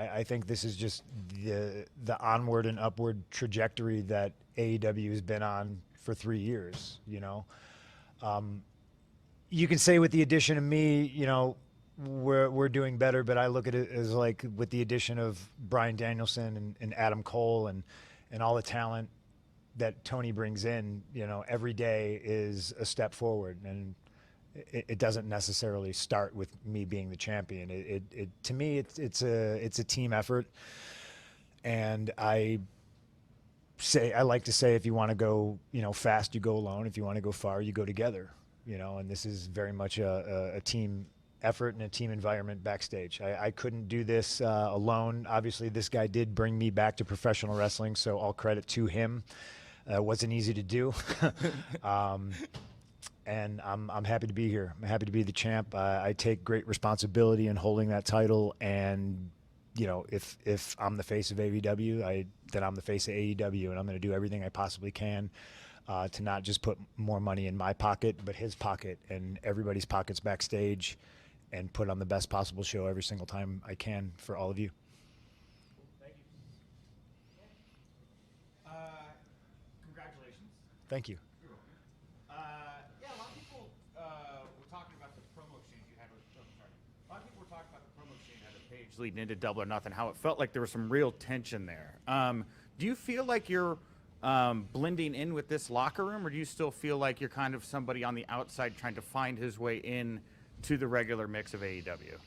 I think this is just the onward and upward trajectory that AEW has been on for 3 years. You can say with the addition of me, we're doing better, but I look at it as like with the addition of Bryan Danielson and Adam Cole and all the talent that Tony brings in, every day is a step forward, and it doesn't necessarily start with me being the champion. It to me, it's a team effort, and I like to say, if you want to go, fast, you go alone. If you want to go far, you go together. And this is very much a team effort and a team environment backstage. I couldn't do this alone. Obviously, this guy did bring me back to professional wrestling, so all credit to him. It wasn't easy to do. And I'm happy to be here. I'm happy to be the champ. I take great responsibility in holding that title. And, if I'm the face of AEW, then I'm the face of AEW, and I'm going to do everything I possibly can to not just put more money in my pocket, but his pocket and everybody's pockets backstage, and put on the best possible show every single time I can for all of you. Thank you. Congratulations. Thank you. You're welcome. Yeah, a lot of people were talking about the promo exchange you had with. Oh, sorry. A lot of people were talking about the promo exchange you had with Paige leading into Double or Nothing. How it felt like there was some real tension there. Do you feel like you're blending in with this locker room, or do you still feel like you're kind of somebody on the outside trying to find his way in to the regular mix of AEW?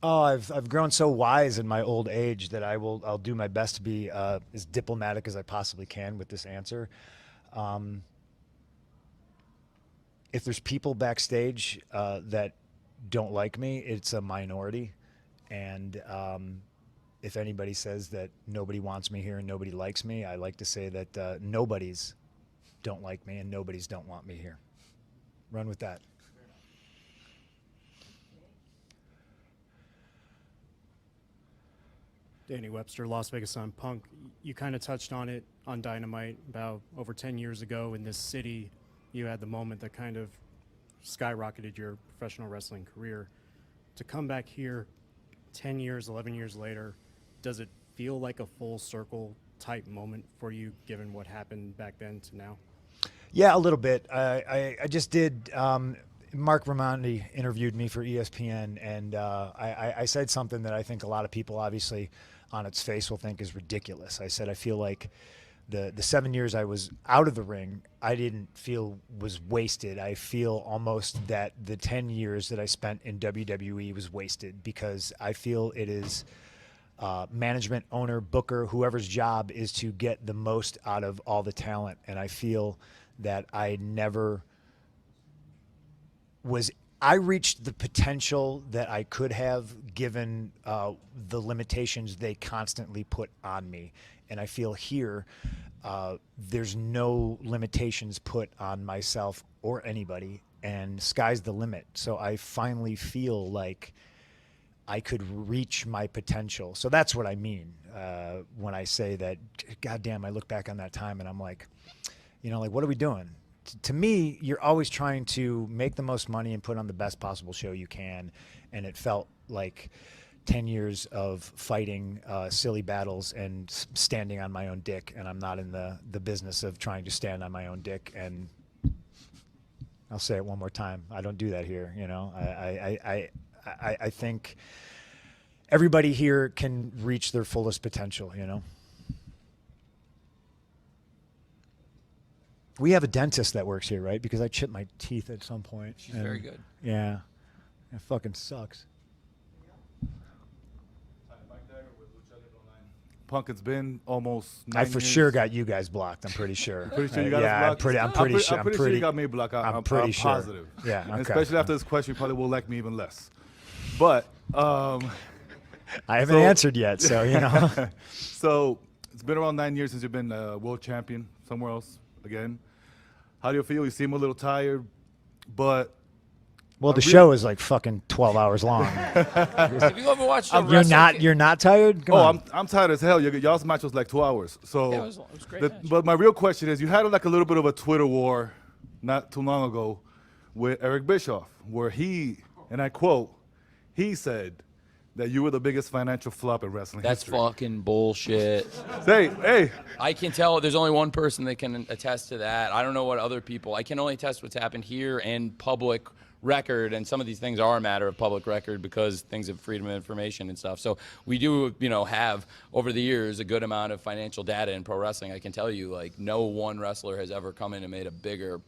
I've grown so wise in my old age that I'll do my best to be as diplomatic as I possibly can with this answer. If there's people backstage that don't like me, it's a minority. And if anybody says that nobody wants me here and nobody likes me, I like to say that nobodies don't like me and nobodies don't want me here. Run with that. Danny Webster, Las Vegas Sun. Punk, you kind of touched on it on Dynamite about over 10 years ago in this city. You had the moment that kind of skyrocketed your professional wrestling career. To come back here 10 years, 11 years later, does it feel like a full circle type moment for you, given what happened back then to now? Yeah, a little bit. I just did. Mark Ramondi interviewed me for ESPN, and I said something that I think a lot of people, obviously, on its face will think is ridiculous. I said I feel like the 7 years I was out of the ring, I didn't feel was wasted. I feel almost that the 10 years that I spent in WWE was wasted, because I feel it is management, owner, booker, whoever's job is to get the most out of all the talent. And I feel that I never was – I reached the potential that I could have, given the limitations they constantly put on me. And I feel here there's no limitations put on myself or anybody, and sky's the limit. So I finally feel like I could reach my potential. So that's what I mean when I say that. Goddamn, I look back on that time and I'm like, like, what are we doing? To me, you're always trying to make the most money and put on the best possible show you can. And it felt like 10 years of fighting silly battles and standing on my own dick. And I'm not in the business of trying to stand on my own dick. And I'll say it one more time. I don't do that here. I think everybody here can reach their fullest potential, We have a dentist that works here, right? Because I chipped my teeth at some point. She's very good. Yeah. It fucking sucks. Punk, it's been almost 9 I years. for sure got you guys blocked. I'm pretty sure. Pretty sure you got us blocked? I'm pretty sure. I'm pretty sure you got me blocked. I'm pretty sure. positive. Yeah, And okay. especially after this question, you probably will like me even less. But I haven't answered yet, so So it's been around 9 years since you've been world champion somewhere else again. How do you feel? You seem a little tired, but well, the show is like fucking 12 hours long. Have you ever watched You're not tired? Come on. I'm tired as hell. Y'all's match was like 2 hours. So Yeah, it was a great match. but my real question is, you had like a little bit of a Twitter war not too long ago with Eric Bischoff, where he, and I quote, he said that you were the biggest financial flop in wrestling That's history. fucking bullshit. Hey, I can tell there's only one person that can attest to that. I don't know what other people. I can only attest what's happened here and public record, and some of these things are a matter of public record because things of freedom of information and stuff. So we do, have over the years a good amount of financial data in pro wrestling. I can tell you, like, no one wrestler has ever come in and made a bigger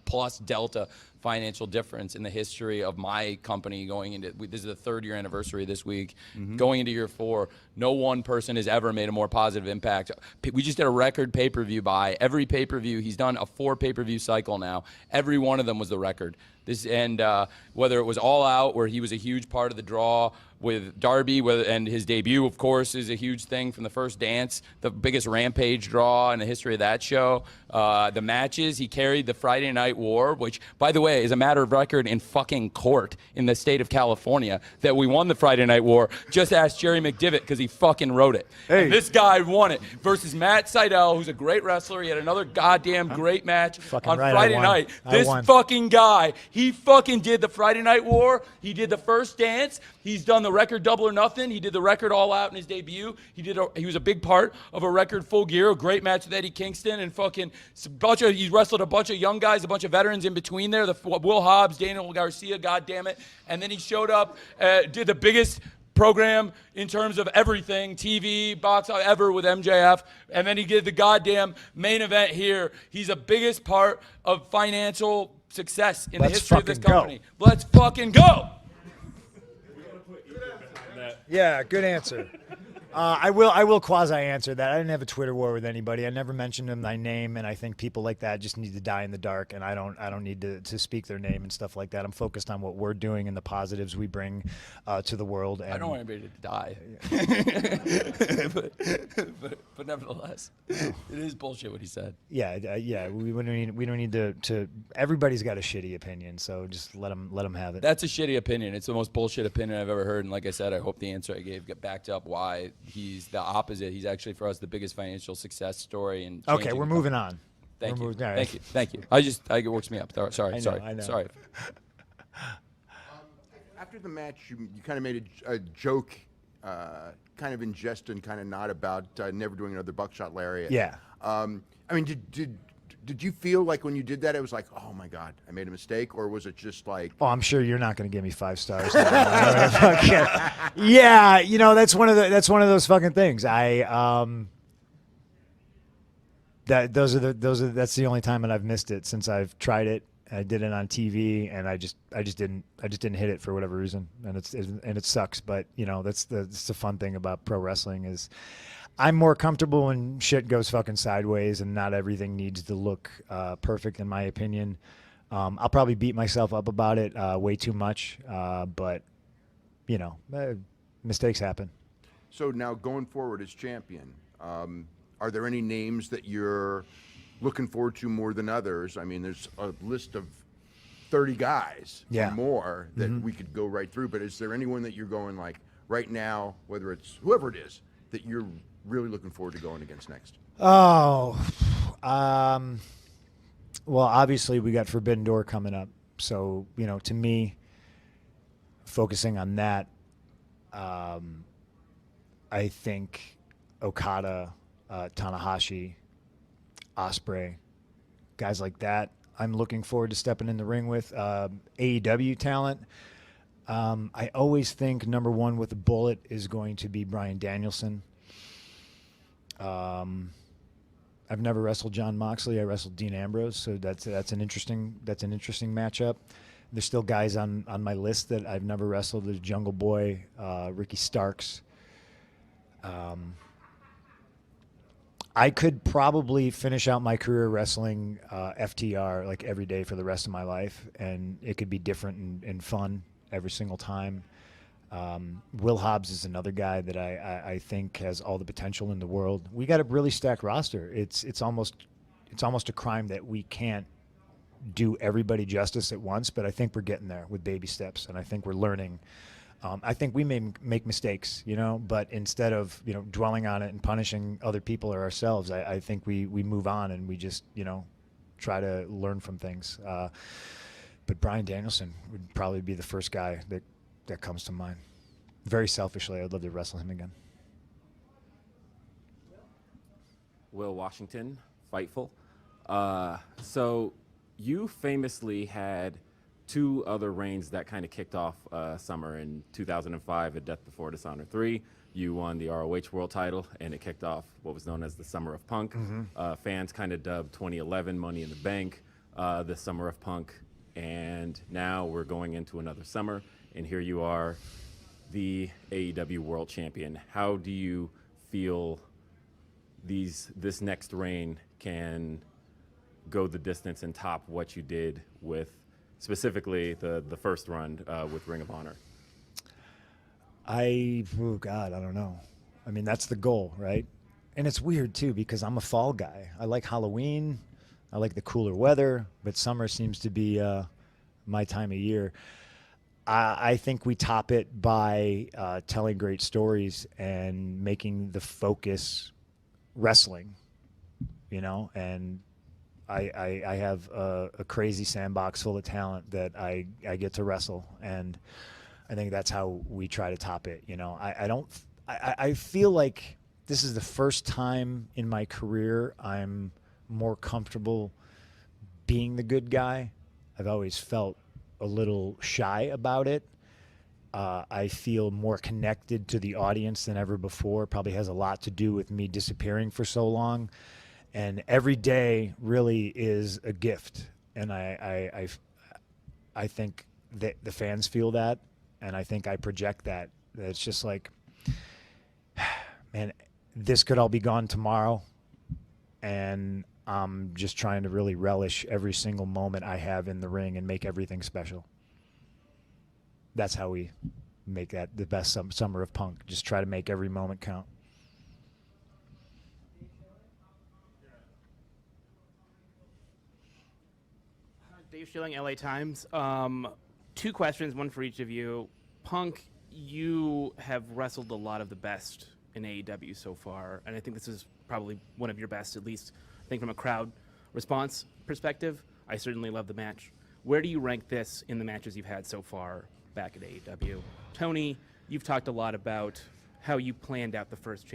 plus delta financial difference in the history of my company going into this is the 3rd year anniversary this week. Going into year 4, no one person has ever made a more positive impact. We just did a record pay-per-view buy. Every pay-per-view, he's done a 4 pay-per-view cycle now. Every one of them was the record. Whether it was All Out, where he was a huge part of the draw with Darby, and his debut, of course, is a huge thing from the first dance, the biggest Rampage draw in the history of that show. The matches, he carried the Friday Night War, which, by the way, is a matter of record in fucking court in the state of California that we won the Friday Night War. Just ask Jerry McDivitt because he fucking wrote it. Hey. And this guy won it versus Matt Sydal, who's a great wrestler. He had another goddamn great match on right, I Friday won. night. I This won. fucking guy, he fucking did the Friday Night War. He did the first dance. He's done the record Double or Nothing. He did the record All Out in his debut. He was a big part of a record Full Gear, a great match with Eddie Kingston, and he wrestled a bunch of young guys, a bunch of veterans in between there. Will Hobbs, Daniel Garcia, goddammit. And then he showed up, did the biggest program in terms of everything, TV, box ever with MJF, and then he did the goddamn main event here. He's the biggest part of financial success in the history of this company. Let's fucking go! Yeah, good answer. I will quasi-answer that. I didn't have a Twitter war with anybody. I never mentioned them by name, and I think people like that just need to die in the dark, and I don't need to speak their name and stuff like that. I'm focused on what we're doing and the positives we bring to the world. And I don't want anybody to die. but nevertheless, it is bullshit what he said. Yeah. We don't need to. Everybody's got a shitty opinion, so just let them have it. That's a shitty opinion. It's the most bullshit opinion I've ever heard. And like I said, I hope the answer I gave backed up why he's the opposite. He's actually, for us, the biggest financial success story. And Okay, we're moving on. Thank you. All right. Thank you. It works me up. Sorry. I know. Sorry. After the match, you kind of made a joke, kind of in jest and kind of nod about never doing another buckshot lariat. Yeah. I mean, did you feel like when you did that, it was like, oh my God, I made a mistake, or was it just like? Oh, I'm sure you're not going to give me 5 stars. Yeah, that's one of those fucking things. That's the only time that I've missed it since I've tried it. I did it on TV, and I just didn't hit it for whatever reason, and it sucks. But that's the fun thing about pro wrestling is I'm more comfortable when shit goes fucking sideways, and not everything needs to look perfect, in my opinion. I'll probably beat myself up about it way too much, but mistakes happen. So now going forward as champion, are there any names that you're looking forward to more than others? I mean, there's a list of 30 guys or more that we could go right through, but is there anyone that you're going like right now, whether it's whoever it is, that you're really looking forward to going against next? Oh, well, obviously we got Forbidden Door coming up. So, to me, focusing on that, I think Okada, Tanahashi, Ospreay, guys like that, I'm looking forward to stepping in the ring with. AEW talent, I always think number one with a bullet is going to be Bryan Danielson. I've never wrestled John Moxley. I wrestled Dean Ambrose, so that's an interesting matchup. There's still guys on my list that I've never wrestled. There's Jungle Boy, Ricky Starks. I could probably finish out my career wrestling FTR like every day for the rest of my life, and it could be different and fun every single time. Will Hobbs is another guy that I think has all the potential in the world. We got a really stacked roster. It's almost a crime that we can't do everybody justice at once, but I think we're getting there with baby steps, and I think we're learning. I think we may make mistakes, but instead of dwelling on it and punishing other people or ourselves, I think we move on and we just try to learn from things. but Bryan Danielson would probably be the first guy that comes to mind. Very selfishly, I'd love to wrestle him again. Will Washington, Fightful. So you famously had two other reigns that kind of kicked off summer in 2005 at Death Before Dishonor 3. You won the ROH World title, and it kicked off what was known as the Summer of Punk. Fans kind of dubbed 2011 Money in the Bank the Summer of Punk. And now we're going into another summer, and here you are, the AEW World Champion. How do you feel this next reign can go the distance and top what you did with specifically the first run with Ring of Honor? Oh God, I don't know. I mean, that's the goal, right? And it's weird too, because I'm a fall guy. I like Halloween. I like the cooler weather, but summer seems to be my time of year. I think we top it by telling great stories and making the focus wrestling, and I have a crazy sandbox full of talent that I get to wrestle, and I think that's how we try to top it. I feel like this is the first time in my career I'm more comfortable being the good guy. I've always felt a little shy about it. I feel more connected to the audience than ever before. Probably has a lot to do with me disappearing for so long. And every day really is a gift. And I think that the fans feel that, and I think I project that. It's just like, man, this could all be gone tomorrow. And I'm just trying to really relish every single moment I have in the ring and make everything special. That's how we make that the best summer of Punk. Just try to make every moment count. Dave Schilling, LA Times. Two questions, one for each of you. Punk, you have wrestled a lot of the best in AEW so far, and I think this is probably one of your best, at least I think from a crowd response perspective. I certainly love the match. Where do you rank this in the matches you've had so far back at AEW? Tony, you've talked a lot about how you planned out the first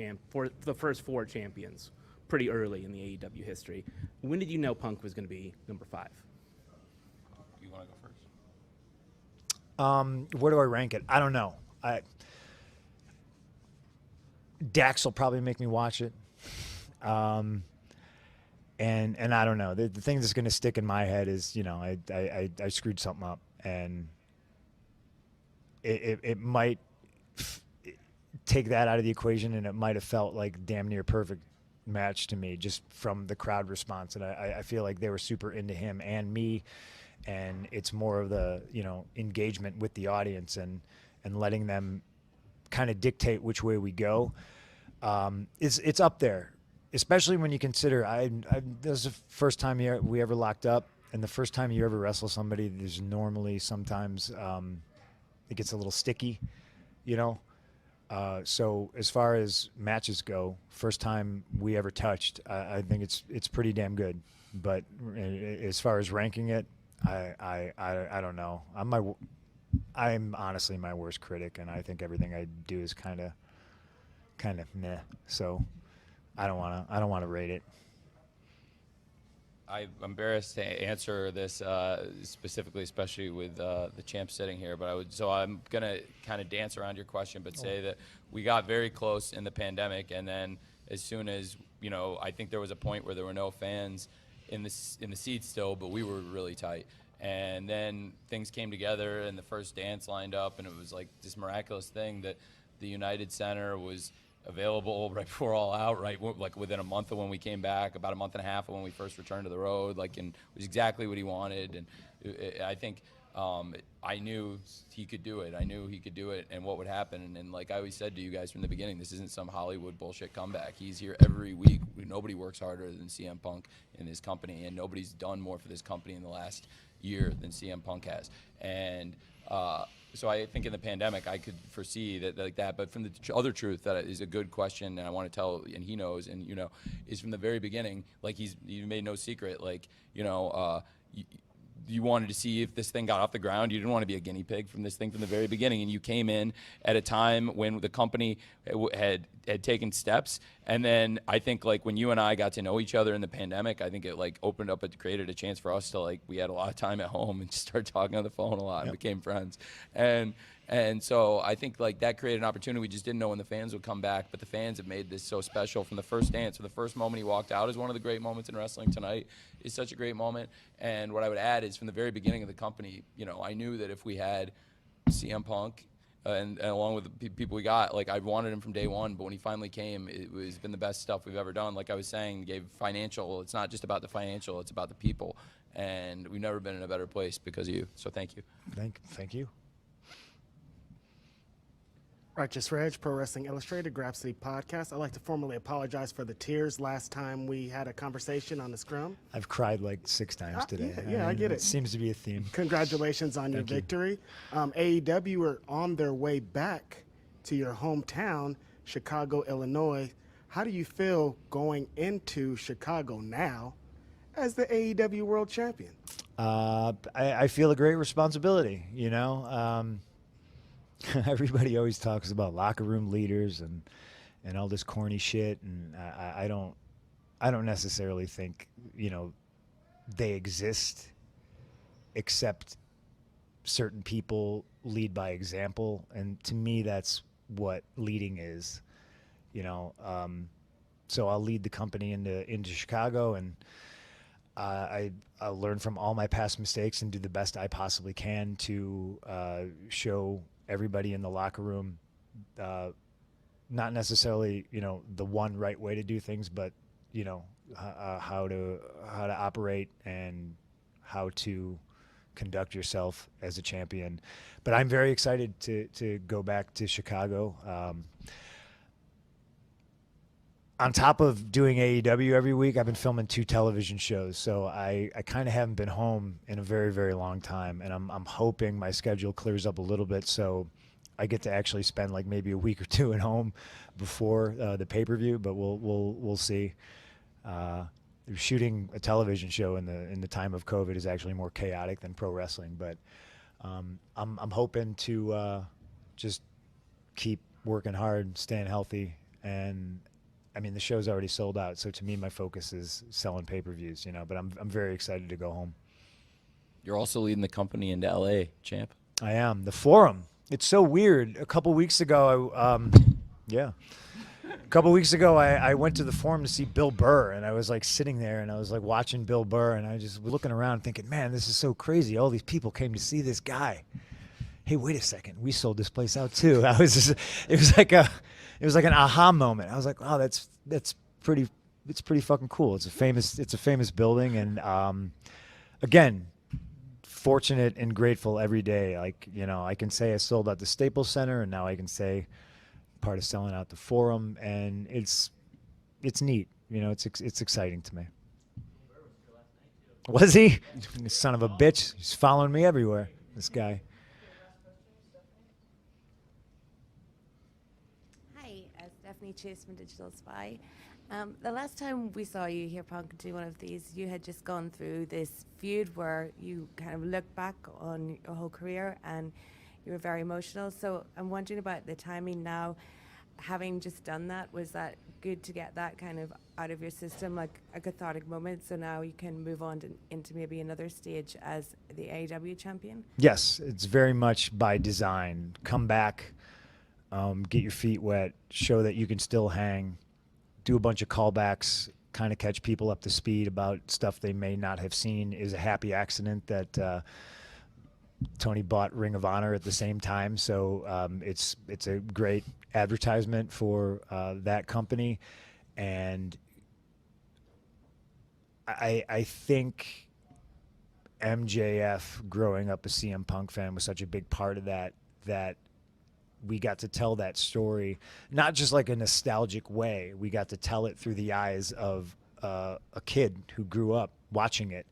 four champions pretty early in the AEW history. When did you know Punk was going to be number 5? You want to go first? Where do I rank it? I don't know. Dax will probably make me watch it. And I don't know. The thing that's going to stick in my head is, I screwed something up, and it might take that out of the equation, and it might have felt like damn near perfect match to me just from the crowd response. And I feel like they were super into him and me, and it's more of the, engagement with the audience and letting them kind of dictate which way we go. It's up there. Especially when you consider, this is the first time we ever locked up, and the first time you ever wrestle somebody, there's normally sometimes it gets a little sticky, So as far as matches go, first time we ever touched, I think it's pretty damn good. But as far as ranking it, I don't know. I'm honestly my worst critic, and I think everything I do is kind of meh. So. I don't want to rate it. I'm embarrassed to answer this specifically, especially with the champ sitting here. But I'm gonna kind of dance around your question, but say that we got very close in the pandemic, and then as soon as I think there was a point where there were no fans in the seats still, but we were really tight. And then things came together, and the first dance lined up, and it was like this miraculous thing that the United Center was available right before All Out, right, like within a month of when we came back, about a month and a half of when we first returned to the road, and it was exactly what he wanted. And I think I knew he could do it. I knew he could do it, and what would happen. And like I always said to you guys from the beginning, this isn't some Hollywood bullshit comeback. He's here every week. Nobody works harder than CM Punk in this company, and nobody's done more for this company in the last year than CM Punk has. And so I think in the pandemic I could foresee that like that. But from the other truth that is a good question, and I want to tell, and he knows, and is from the very beginning, like you made no secret, you wanted to see if this thing got off the ground. You didn't want to be a guinea pig from this thing from the very beginning, and you came in at a time when the company had taken steps. And then I think like when you and I got to know each other in the pandemic, I think it like opened up, it created a chance for us to like, we had a lot of time at home and just started talking on the phone a lot and became friends. And so I think like that created an opportunity. We just didn't know when the fans would come back, but the fans have made this so special from the first dance. From the first moment he walked out is one of the great moments in wrestling tonight. Is such a great moment. And what I would add is from the very beginning of the company, you know, I knew that if we had CM Punk and along with the people we got, like I wanted him from day one, but when he finally came, it was been the best stuff we've ever done. Like I was saying, gave financial, it's not just about the financial, it's about the people. And we've never been in a better place because of you. So thank you. Thank you. Righteous Reg, Pro Wrestling Illustrated, Grab City Podcast. I'd like to formally apologize for the tears last time we had a conversation on the scrum. I've cried like 6 times today. I get it. It seems to be a theme. Congratulations on your victory. AEW are on their way back to your hometown, Chicago, Illinois. How do you feel going into Chicago now as the AEW World Champion? I feel a great responsibility, you know. Everybody always talks about locker room leaders and all this corny shit, and I don't necessarily think, you know, they exist, except certain people lead by example, and to me that's what leading is, you know. So I'll lead the company into Chicago, and I'll learn from all my past mistakes and do the best I possibly can to show everybody in the locker room, not necessarily, you know, the one right way to do things, but, you know, how to operate and how to conduct yourself as a champion. But I'm very excited to go back to Chicago. On top of doing AEW every week, I've been filming 2 television shows, so I kind of haven't been home in a very, very long time, and I'm hoping my schedule clears up a little bit so I get to actually spend like maybe a week or 2 at home before the pay-per-view, but we'll see. Shooting a television show in the time of COVID is actually more chaotic than pro wrestling, but I'm hoping to just keep working hard, staying healthy, and I mean, the show's already sold out, so to me, my focus is selling pay-per-views, you know, but I'm very excited to go home. You're also leading the company into LA, champ. I am. The Forum. It's so weird. A couple weeks ago, I went to the Forum to see Bill Burr, and I was like sitting there, and I was like watching Bill Burr, and I just was looking around thinking, man, this is so crazy. All these people came to see this guy. Hey, wait a second. We sold this place out too. It was like an aha moment. I was like, wow, it's pretty fucking cool. It's a famous building, and again, fortunate and grateful every day. Like, you know, I can say I sold out the Staples Center, and now I can say part of selling out the Forum, and it's neat. You know, it's exciting to me. Was he? Son of a bitch. He's following me everywhere, this guy. Stephanie Chase from Digital Spy. The last time we saw you here, Punk, do one of these, you had just gone through this feud where you kind of looked back on your whole career and you were very emotional. So I'm wondering about the timing now. Having just done that, was that good to get that kind of out of your system, like a cathartic moment, so now you can move on into maybe another stage as the AEW champion? Yes, it's very much by design. Come back. Get your feet wet, show that you can still hang, do a bunch of callbacks, kind of catch people up to speed about stuff they may not have seen. Is a happy accident that Tony bought Ring of Honor at the same time, so it's a great advertisement for that company, and I think MJF, growing up a CM Punk fan, was such a big part of that we got to tell that story, not just like a nostalgic way. We got to tell it through the eyes of a kid who grew up watching it,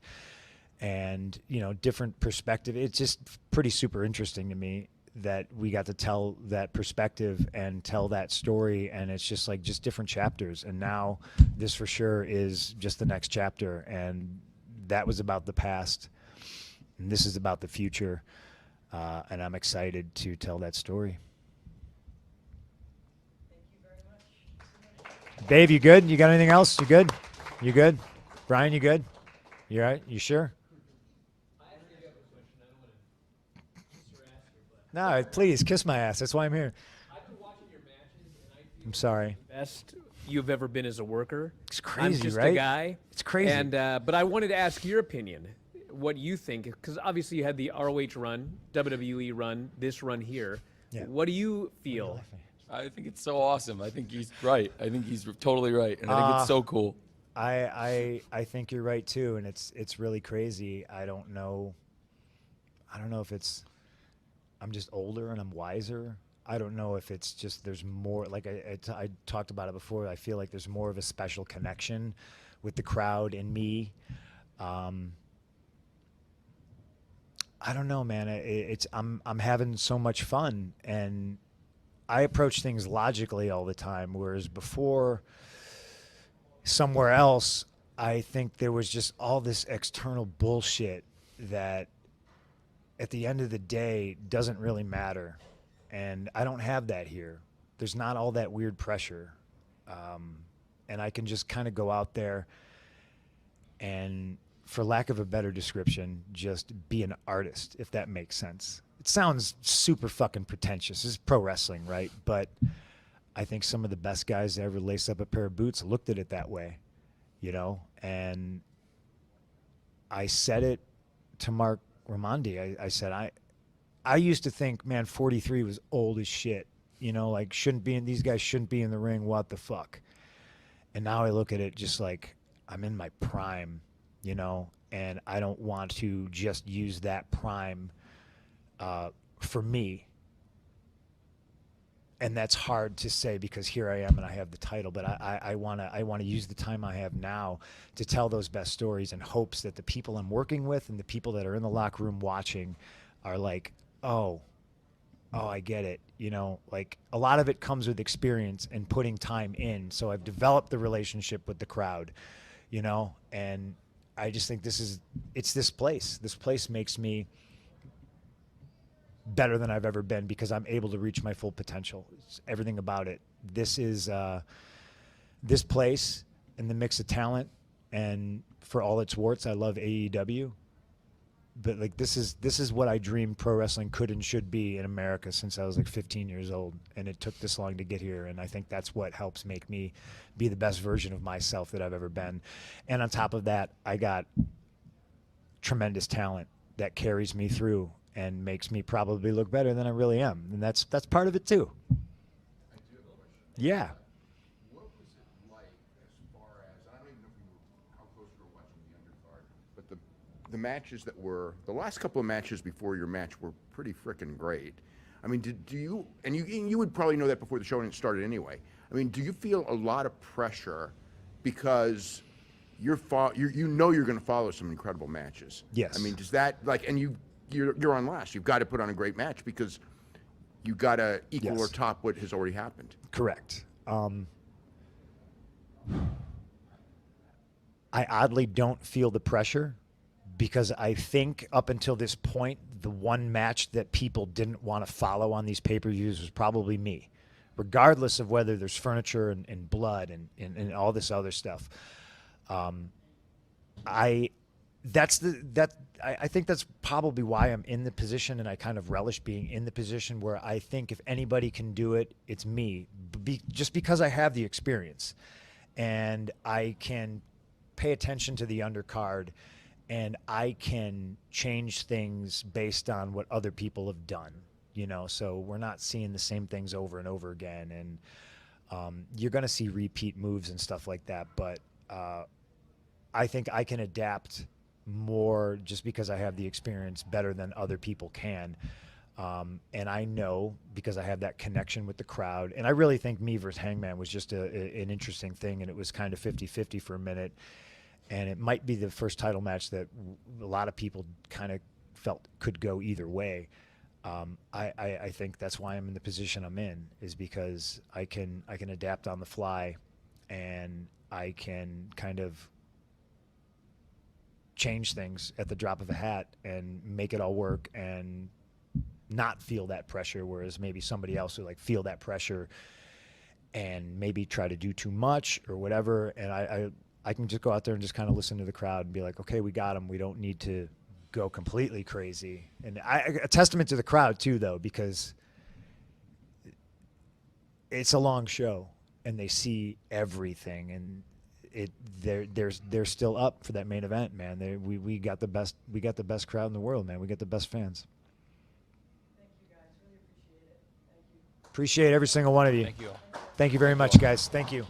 and, you know, different perspective. It's just pretty super interesting to me that we got to tell that perspective and tell that story, and it's just like just different chapters. And now this for sure is just the next chapter, and that was about the past. And this is about the future, and I'm excited to tell that story. Dave, you good? You got anything else? You good? You good? Brian, you good? You all right? You sure? No, please kiss my ass. That's why I'm here. I'm sorry. Best you've ever been as a worker. It's crazy, I'm just right? a guy. It's crazy. And but I wanted to ask your opinion, what you think, because obviously you had the ROH run, WWE run, this run here. Yeah. What do you feel? I think it's so awesome. I think he's right. I think he's totally right, and I think it's so cool. I think you're right too, and it's really crazy. I don't know if it's I'm just older and I'm wiser. I don't know if it's just there's more, like I talked about it before. I feel like there's more of a special connection with the crowd and me. I don't know, man. I'm having so much fun, and I approach things logically all the time, whereas before, somewhere else, I think there was just all this external bullshit that at the end of the day doesn't really matter. And I don't have that here. There's not all that weird pressure. And I can just kind of go out there and, for lack of a better description, just be an artist, if that makes sense. It sounds super fucking pretentious. This is pro wrestling, right? But I think some of the best guys that ever laced up a pair of boots looked at it that way, you know? And I said it to Mark Raimondi. I said, I used to think, man, 43 was old as shit. You know, like, these guys shouldn't be in the ring. What the fuck? And now I look at it just like I'm in my prime, you know, and I don't want to just use that prime for me. And that's hard to say because here I am and I have the title, but I want to use the time I have now to tell those best stories in hopes that the people I'm working with and the people that are in the locker room watching are like, oh, I get it. You know, like a lot of it comes with experience and putting time in. So I've developed the relationship with the crowd, you know, and I just think it's this place. This place makes me better than I've ever been because I'm able to reach my full potential. It's everything about it. This is this place and the mix of talent, and for all its warts, I love AEW. But like this is what I dreamed pro wrestling could and should be in America since I was like 15 years old, and it took this long to get here. And I think that's what helps make me be the best version of myself that I've ever been. And on top of that, I got tremendous talent that carries me through and makes me probably look better than I really am. And that's part of it too. I do have a question. Yeah. What was it like as far as, I don't even know how close you were watching the undercard, but the matches that were, the last couple of matches before your match were pretty freaking great. I mean, do you, and you would probably know that before the show started anyway. I mean, do you feel a lot of pressure because you know you're going to follow some incredible matches? Yes. I mean, does that, like, and you're on last. You've got to put on a great match because you got to equal Yes. or top what has already happened. Correct. I oddly don't feel the pressure because I think up until this point, the one match that people didn't want to follow on these pay-per-views was probably me, regardless of whether there's furniture and blood and all this other stuff. I think that's probably why I'm in the position, and I kind of relish being in the position where I think if anybody can do it, it's me, just because I have the experience and I can pay attention to the undercard and I can change things based on what other people have done, you know, so we're not seeing the same things over and over again. And you're going to see repeat moves and stuff like that. But I think I can adapt more just because I have the experience better than other people can. And I know because I have that connection with the crowd. And I really think me versus Hangman was just an interesting thing. And it was kind of 50-50 for a minute. And it might be the first title match that a lot of people kind of felt could go either way. I think that's why I'm in the position I'm in, is because I can adapt on the fly, and I can kind of change things at the drop of a hat and make it all work and not feel that pressure, whereas maybe somebody else would like feel that pressure and maybe try to do too much or whatever. And I can just go out there and just kind of listen to the crowd and be like, okay, we got them. We don't need to go completely crazy. And a testament to the crowd too, though, because it's a long show and they see everything, and they're still up for that main event, man. We got the best crowd in the world, man. We got the best fans. Thank you guys. Really appreciate it. Thank you. Appreciate every single one of you. Thank you. Thank you very much, guys. Thank you.